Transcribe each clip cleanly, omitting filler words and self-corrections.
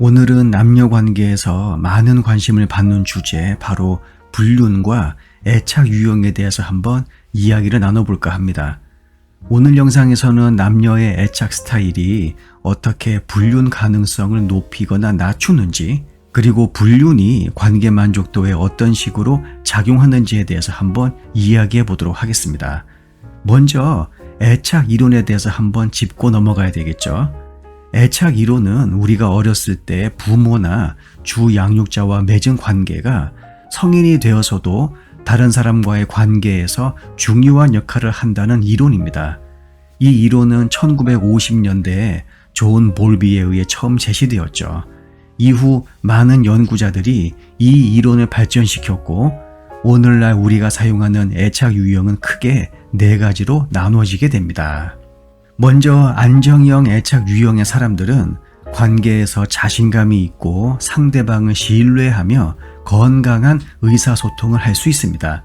오늘은 남녀 관계에서 많은 관심을 받는 주제, 바로 불륜과 애착 유형에 대해서 한번 이야기를 나눠볼까 합니다. 오늘 영상에서는 남녀의 애착 스타일이 어떻게 불륜 가능성을 높이거나 낮추는지, 그리고 불륜이 관계 만족도에 어떤 식으로 작용하는지에 대해서 한번 이야기해 보도록 하겠습니다. 먼저 애착 이론에 대해서 한번 짚고 넘어가야 되겠죠. 애착 이론은 우리가 어렸을 때 부모나 주 양육자와 맺은 관계가 성인이 되어서도 다른 사람과의 관계에서 중요한 역할을 한다는 이론입니다. 이 이론은 1950년대에 존 볼비에 의해 처음 제시되었죠. 이후 많은 연구자들이 이 이론을 발전시켰고, 오늘날 우리가 사용하는 애착 유형은 크게 4가지로 나눠지게 됩니다. 먼저 안정형 애착 유형의 사람들은 관계에서 자신감이 있고 상대방을 신뢰하며 건강한 의사소통을 할 수 있습니다.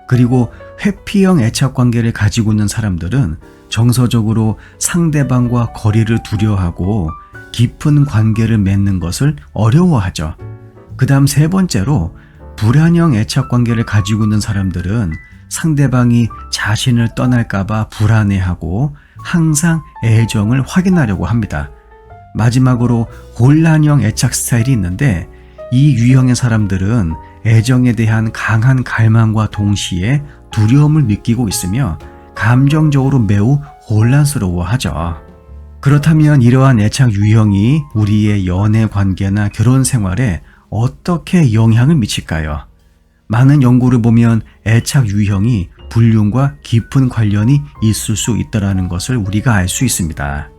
그리고 회피형 애착 관계를 가지고 있는 사람들은 정서적으로 상대방과 거리를 두려워하고 깊은 관계를 맺는 것을 어려워하죠. 그 다음 3번째로 불안형 애착 관계를 가지고 있는 사람들은 상대방이 자신을 떠날까봐 불안해하고 항상 애정을 확인하려고 합니다. 마지막으로 곤란형 애착 스타일이 있는데, 이 유형의 사람들은 애정에 대한 강한 갈망과 동시에 두려움을 느끼고 있으며 감정적으로 매우 혼란스러워하죠. 그렇다면 이러한 애착 유형이 우리의 연애 관계나 결혼 생활에 어떻게 영향을 미칠까요? 많은 연구를 보면 애착 유형이 불륜과 깊은 관련이 있을 수 있다는 것을 우리가 알 수 있습니다.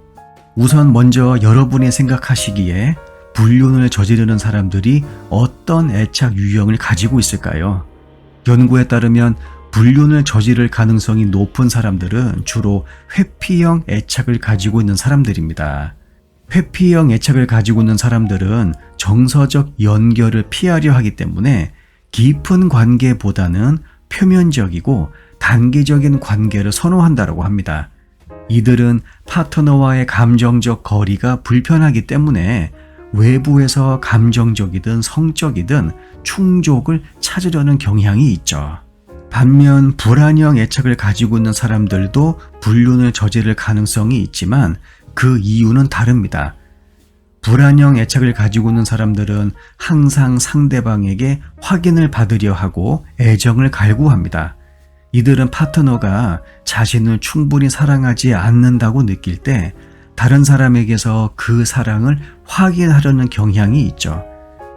우선 먼저 여러분이 생각하시기에 불륜을 저지르는 사람들이 어떤 애착 유형을 가지고 있을까요? 연구에 따르면 불륜을 저지를 가능성이 높은 사람들은 주로 회피형 애착을 가지고 있는 사람들입니다. 회피형 애착을 가지고 있는 사람들은 정서적 연결을 피하려 하기 때문에 깊은 관계보다는 표면적이고 단기적인 관계를 선호한다고 합니다. 이들은 파트너와의 감정적 거리가 불편하기 때문에 외부에서 감정적이든 성적이든 충족을 찾으려는 경향이 있죠. 반면 불안형 애착을 가지고 있는 사람들도 불륜을 저지를 가능성이 있지만 그 이유는 다릅니다. 불안형 애착을 가지고 있는 사람들은 항상 상대방에게 확인을 받으려 하고 애정을 갈구합니다. 이들은 파트너가 자신을 충분히 사랑하지 않는다고 느낄 때 다른 사람에게서 그 사랑을 확인하려는 경향이 있죠.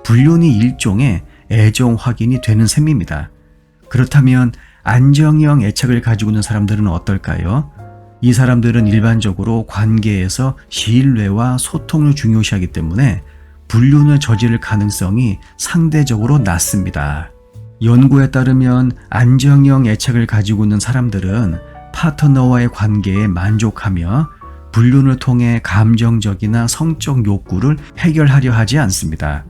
불륜이 일종의 애정 확인이 되는 셈입니다. 그렇다면 안정형 애착을 가지고 있는 사람들은 어떨까요? 이 사람들은 일반적으로 관계에서 신뢰와 소통을 중요시하기 때문에 불륜을 저지를 가능성이 상대적으로 낮습니다. 연구에 따르면 안정형 애착을 가지고 있는 사람들은 파트너와의 관계에 만족하며 불륜을 통해 감정적이나 성적 욕구를 해결하려 하지 않습니다.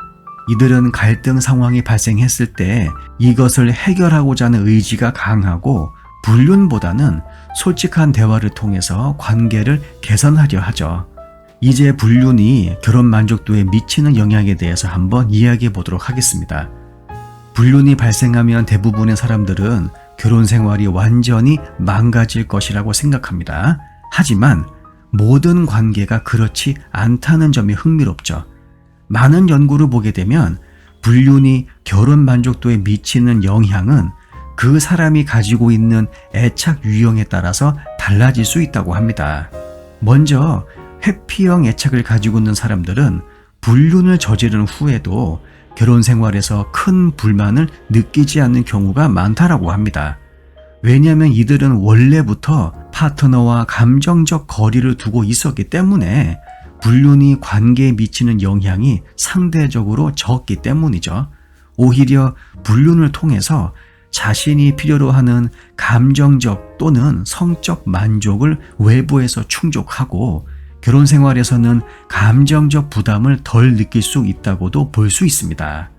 이들은 갈등 상황이 발생했을 때 이것을 해결하고자 하는 의지가 강하고, 불륜보다는 솔직한 대화를 통해서 관계를 개선하려 하죠. 이제 불륜이 결혼 만족도에 미치는 영향에 대해서 한번 이야기해 보도록 하겠습니다. 불륜이 발생하면 대부분의 사람들은 결혼 생활이 완전히 망가질 것이라고 생각합니다. 하지만 모든 관계가 그렇지 않다는 점이 흥미롭죠. 많은 연구를 보게 되면 불륜이 결혼 만족도에 미치는 영향은 그 사람이 가지고 있는 애착 유형에 따라서 달라질 수 있다고 합니다. 먼저 회피형 애착을 가지고 있는 사람들은 불륜을 저지른 후에도 결혼 생활에서 큰 불만을 느끼지 않는 경우가 많다고 합니다. 왜냐하면 이들은 원래부터 파트너와 감정적 거리를 두고 있었기 때문에 불륜이 관계에 미치는 영향이 상대적으로 적기 때문이죠. 오히려 불륜을 통해서 자신이 필요로 하는 감정적 또는 성적 만족을 외부에서 충족하고 결혼 생활에서는 감정적 부담을 덜 느낄 수 있다고도 볼 수 있습니다.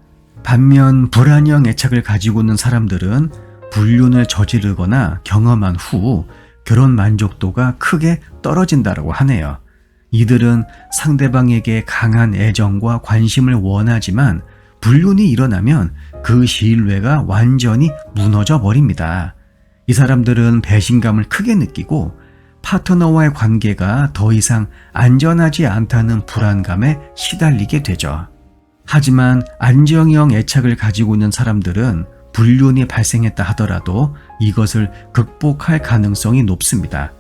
반면 불안형 애착을 가지고 있는 사람들은 불륜을 저지르거나 경험한 후 결혼 만족도가 크게 떨어진다고 하네요. 이들은 상대방에게 강한 애정과 관심을 원하지만 불륜이 일어나면 그 신뢰가 완전히 무너져 버립니다. 이 사람들은 배신감을 크게 느끼고 파트너와의 관계가 더 이상 안전하지 않다는 불안감에 시달리게 되죠. 하지만 안정형 애착을 가지고 있는 사람들은 불륜이 발생했다 하더라도 이것을 극복할 가능성이 높습니다.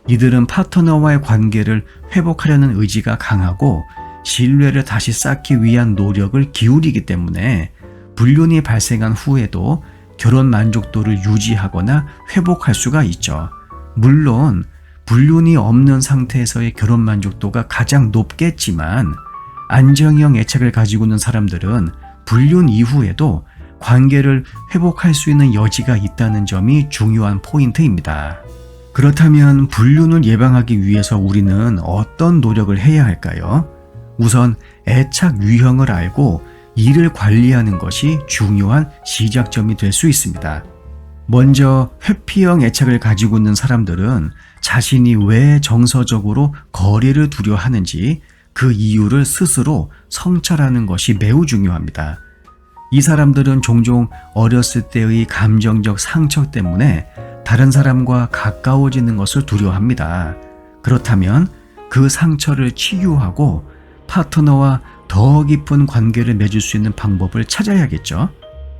이들은 파트너와의 관계를 회복하려는 의지가 강하고 신뢰를 다시 쌓기 위한 노력을 기울이기 때문에 불륜이 발생한 후에도 결혼 만족도를 유지하거나 회복할 수가 있죠. 물론 불륜이 없는 상태에서의 결혼 만족도가 가장 높겠지만 안정형 애착을 가지고 있는 사람들은 불륜 이후에도 관계를 회복할 수 있는 여지가 있다는 점이 중요한 포인트입니다. 그렇다면 불륜을 예방하기 위해서 우리는 어떤 노력을 해야 할까요? 우선 애착 유형을 알고 이를 관리하는 것이 중요한 시작점이 될 수 있습니다. 먼저 회피형 애착을 가지고 있는 사람들은 자신이 왜 정서적으로 거리를 두려 하는지 그 이유를 스스로 성찰하는 것이 매우 중요합니다. 이 사람들은 종종 어렸을 때의 감정적 상처 때문에 다른 사람과 가까워지는 것을 두려워합니다. 그렇다면 그 상처를 치유하고 파트너와 더 깊은 관계를 맺을 수 있는 방법을 찾아야겠죠.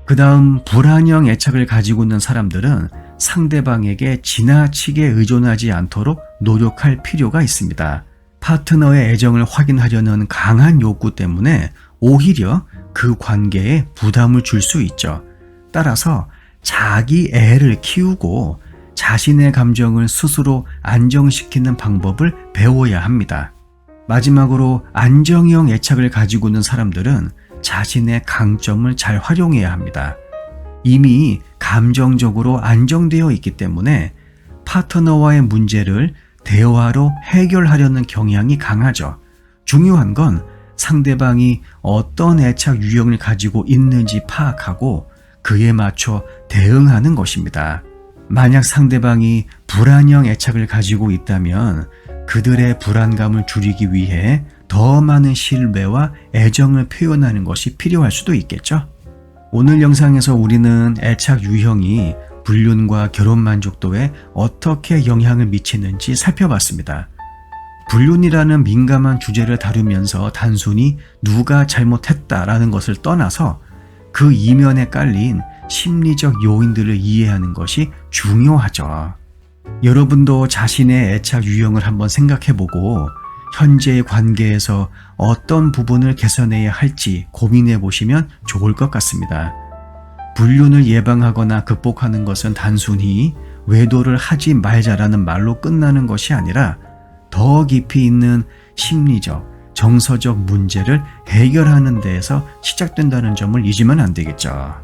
그 다음 불안형 애착을 가지고 있는 사람들은 상대방에게 지나치게 의존하지 않도록 노력할 필요가 있습니다. 파트너의 애정을 확인하려는 강한 욕구 때문에 오히려 그 관계에 부담을 줄 수 있죠. 따라서 자기 애를 키우고 자신의 감정을 스스로 안정시키는 방법을 배워야 합니다. 마지막으로 안정형 애착을 가지고 있는 사람들은 자신의 강점을 잘 활용해야 합니다. 이미 감정적으로 안정되어 있기 때문에 파트너와의 문제를 대화로 해결하려는 경향이 강하죠. 중요한 건 상대방이 어떤 애착 유형을 가지고 있는지 파악하고 그에 맞춰 대응하는 것입니다. 만약 상대방이 불안형 애착을 가지고 있다면 그들의 불안감을 줄이기 위해 더 많은 신뢰와 애정을 표현하는 것이 필요할 수도 있겠죠. 오늘 영상에서 우리는 애착 유형이 불륜과 결혼 만족도에 어떻게 영향을 미치는지 살펴봤습니다. 불륜이라는 민감한 주제를 다루면서 단순히 누가 잘못했다라는 것을 떠나서 그 이면에 깔린 심리적 요인들을 이해하는 것이 중요하죠. 여러분도 자신의 애착 유형을 한번 생각해보고 현재의 관계에서 어떤 부분을 개선해야 할지 고민해 보시면 좋을 것 같습니다. 불륜을 예방하거나 극복하는 것은 단순히 외도를 하지 말자라는 말로 끝나는 것이 아니라 더 깊이 있는 심리적, 정서적 문제를 해결하는 데에서 시작된다는 점을 잊으면 안 되겠죠.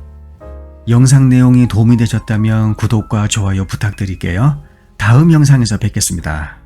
영상 내용이 도움이 되셨다면 구독과 좋아요 부탁드릴게요. 다음 영상에서 뵙겠습니다.